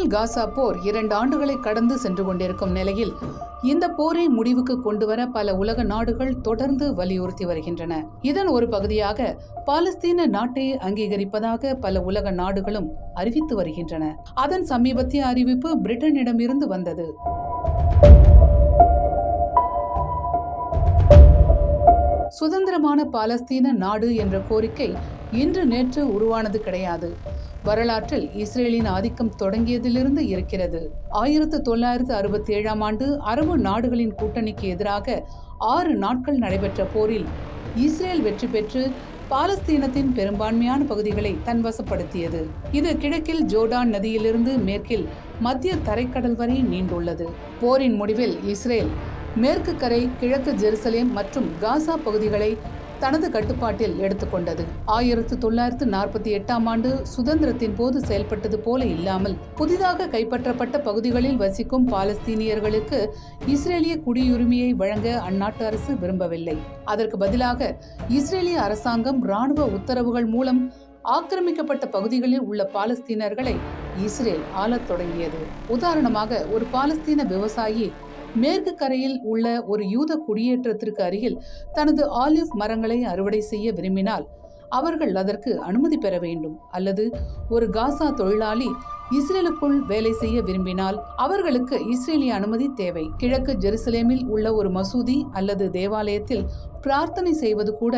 Israel Gaza போர் 2 ஆண்டுகளை கடந்து சென்று கொண்டிருக்கும் நிலையில் இந்த போரை முடிவுக்கு கொண்டுவர பல உலக நாடுகள் தொடர்ந்து வலியுறுத்தி வருகின்றன. இதன் ஒரு பகுதியாக பாலஸ்தீன நாட்டை அங்கீகரிப்பதாக பல உலக நாடுகளும் அறிவித்து வருகின்றன. அதன் சமீபத்திய அறிவிப்பு பிரிட்டனிடமிருந்து வந்தது. சுதந்திரமான பாலஸ்தீன நாடு என்ற கோரிக்கை இன்று நேற்று உருவானது கிடையாது. வரலாற்றில் இஸ்ரேலின் ஆதிக்கம் தொடங்கியதிலிருந்து இருக்கிறது. 1967ஆம் ஆண்டு அரபு நாடுகளின் கூட்டணிக்கு எதிராக 6 நாட்கள் நடைபெற்ற போரில் இஸ்ரேல் வெற்றி பெற்று பாலஸ்தீனத்தின் பெரும்பான்மையான பகுதிகளை தன்வசப்படுத்தியது. இது கிழக்கில் ஜோர்டான் நதியிலிருந்து மேற்கில் மத்திய தரைக்கடல் வரை நீண்டுள்ளது. போரின் முடிவில் இஸ்ரேல் மேற்கு கரை, கிழக்கு ஜெருசலேம் மற்றும் காசா பகுதிகளை தனது கட்டுப்பாட்டில் எடுத்துக்கொண்டது. 1948ஆம் ஆண்டு சுதந்திரத்தின் போது செயல்பட்டது போல இல்லாமல் புதிதாக கைப்பற்றப்பட்ட பகுதிகளில் வசிக்கும் பாலஸ்தீனியர்களுக்கு இஸ்ரேலிய குடியுரிமையை வழங்க அந்நாட்டு அரசு விரும்பவில்லை. அதற்கு பதிலாக இஸ்ரேலிய அரசாங்கம் இராணுவ உத்தரவுகள் மூலம் ஆக்கிரமிக்கப்பட்ட பகுதிகளில் உள்ள பாலஸ்தீனர்களை இஸ்ரேல் ஆளத் தொடங்கியது. உதாரணமாக, ஒரு பாலஸ்தீன விவசாயி மேற்கு கரையில் உள்ள ஒரு யூத குடியேற்றத்திற்கு அருகில் தனது ஆலிவ் மரங்களை அறுவடை செய்ய விரும்பினால் அவர்கள் அதற்கு அனுமதி பெற வேண்டும். அல்லது ஒரு காசா தொழிலாளி இஸ்ரேலுக்குள் வேலை செய்ய விரும்பினால் அவர்களுக்கு இஸ்ரேலிய அனுமதி தேவை. கிழக்கு ஜெருசலேமில் உள்ள ஒரு மசூதி அல்லது தேவாலயத்தில் பிரார்த்தனை செய்வது கூட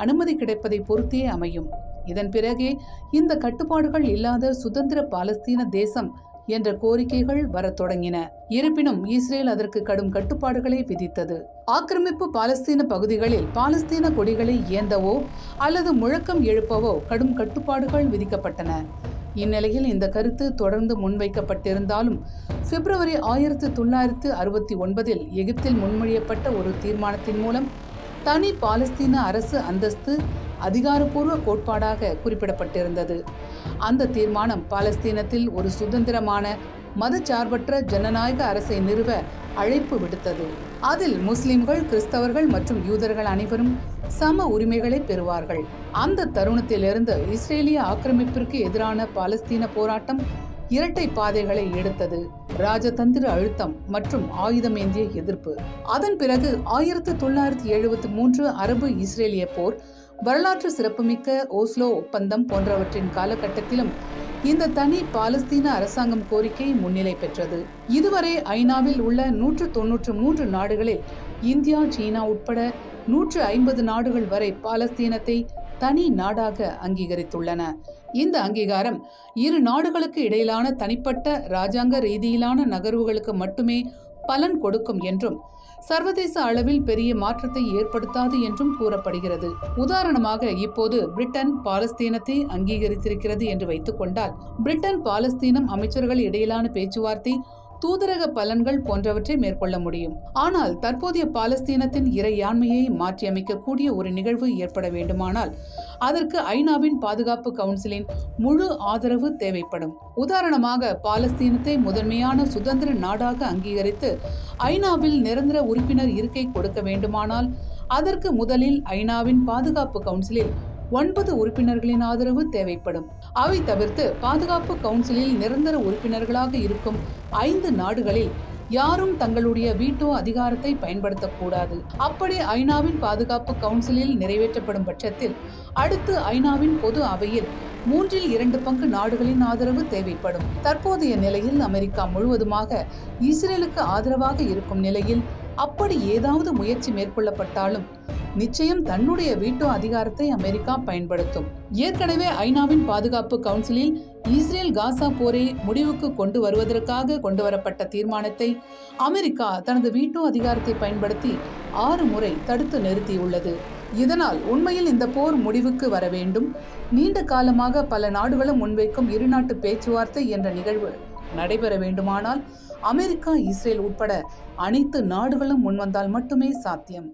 அனுமதி கிடைப்பதை பொறுத்தே அமையும். இதன் பிறகே இந்த கட்டுப்பாடுகள் இல்லாத சுதந்திர பாலஸ்தீன தேசம் என்ற கோரிக்கைகள் வரத் தொடங்கின. இருப்பினும் இஸ்ரேல் அதற்கு கடும் கட்டுப்பாடுகளை விதித்தது. ஆக்கிரமிப்பு பாலஸ்தீன பகுதிகளில் பாலஸ்தீன கொடிகளை ஏந்தவோ அல்லது முழக்கம் எழுப்பவோ கடும் கட்டுப்பாடுகள் விதிக்கப்பட்டன. இந்நிலையில் இந்த கருத்து தொடர்ந்து முன்வைக்கப்பட்டிருந்தாலும் பிப்ரவரி 1969இல் எகிப்தில் முன்மொழியப்பட்ட ஒரு தீர்மானத்தின் மூலம் தனி பாலஸ்தீன அரசு அந்தஸ்து அதிகாரப்பூர்வ கோட்பாடாக குறிப்பிடப்பட்டிருந்தது. அந்த தீர்மானம் பாலஸ்தீனத்தில் ஒரு சுதந்திரமான மதச்சார்பற்ற ஜனநாயக அரசை நிறுவ அழைப்பு விடுத்தது. அதில் முஸ்லிம்கள், கிறிஸ்தவர்கள் மற்றும் யூதர்கள் அனைவரும் சம உரிமைகளை பெறுவார்கள். அந்த தருணத்திலிருந்து இஸ்ரேலிய ஆக்கிரமிப்பிற்கு எதிரான பாலஸ்தீன போராட்டம் இரட்டை பாதைகளை எடுத்தது. ராஜதந்திர அழுத்தம் மற்றும் ஆயுதமேந்திய எதிர்ப்பு. அதன் பிறகு 1973 அரபு இஸ்ரேலிய போர், வரலாற்று சிறப்புமிக்க ஓஸ்லோ ஒப்பந்தம் போன்றவற்றின் காலகட்டத்திலும் இந்த தனி பாலஸ்தீன அரசாங்கம் கோரிக்கை முன்னிலை பெற்றது. இதுவரை ஐநாவில் உள்ள 193 நாடுகளில் இந்தியா, சீனா உட்பட 150 நாடுகள் வரை பாலஸ்தீனத்தை தனி நாடாக அங்கீகரித்துள்ளன. இந்த அங்கீகாரம் இரு நாடுகளுக்கு இடையிலான தனிப்பட்ட இராஜாங்க ரீதியிலான நகர்வுகளுக்கு மட்டுமே பலன் கொடுக்கும் என்றும் சர்வதேச அளவில் பெரிய மாற்றத்தை ஏற்படுத்தாது என்றும் கூறப்படுகிறது. உதாரணமாக, இப்போது பிரிட்டன் பாலஸ்தீனத்தை அங்கீகரித்திருக்கிறது என்று வைத்துக் கொண்டால், பிரிட்டன் பாலஸ்தீனம் அமைச்சர்கள் இடையிலான பேச்சுவார்த்தை, தூதரக பலன்கள் போன்றவற்றை மேற்கொள்ள முடியும். ஆனால் தற்போதைய பாலஸ்தீனத்தின் இறையாண்மையை மாற்றியமைக்கக்கூடிய ஒரு நிகழ்வு ஏற்பட வேண்டுமானால் அதற்கு ஐநாவின் பாதுகாப்பு கவுன்சிலின் முழு ஆதரவு தேவைப்படும். உதாரணமாக, பாலஸ்தீனத்தை முதன்மையான சுதந்திர நாடாக அங்கீகரித்து ஐநாவில் நிரந்தர உறுப்பினர் இருக்கை கொடுக்க வேண்டுமானால் அதற்கு முதலில் ஐநாவின் பாதுகாப்பு கவுன்சிலில் 9 உறுப்பினர்களின் ஆதரவு தேவைப்படும். அவை தவிர்த்து பாதுகாப்பு கவுன்சிலில் நிரந்தர உறுப்பினர்களாக இருக்கும் 5 நாடுகளில் யாரும் தங்களுடைய வீட்டோ அதிகாரத்தை பயன்படுத்தக்கூடாது. அப்படி ஐநாவின் பாதுகாப்பு கவுன்சிலில் நிறைவேற்றப்படும் பட்சத்தில் அடுத்து ஐநாவின் பொது அவையில் 3/2 பங்கு நாடுகளின் ஆதரவு தேவைப்படும். தற்போதைய நிலையில் அமெரிக்கா முழுவதுமாக இஸ்ரேலுக்கு ஆதரவாக இருக்கும் நிலையில் அப்படி ஏதாவது முயற்சி மேற்கொள்ளப்பட்டாலும் நிச்சயம் தன்னுடைய வீட்டோ அதிகாரத்தை அமெரிக்கா பயன்படுத்தும். ஏற்கனவே ஐநாவின் பாதுகாப்பு கவுன்சிலில் இஸ்ரேல் காசா போரை முடிவுக்கு கொண்டு வருவதற்காக கொண்டுவரப்பட்ட தீர்மானத்தை அமெரிக்கா தனது வீட்டோ அதிகாரத்தை பயன்படுத்தி 6 முறை தடுத்து நிறுத்தியுள்ளது. இதனால் உண்மையில் இந்த போர் முடிவுக்கு வர வேண்டும். நீண்ட காலமாக பல நாடுகளும் முன்வைக்கும் இருநாட்டு பேச்சுவார்த்தை என்ற நிகழ்வு நடைபெற வேண்டுமானால் அமெரிக்கா, இஸ்ரேல் உட்பட அனைத்து நாடுகளும் முன்வந்தால் மட்டுமே சாத்தியம்.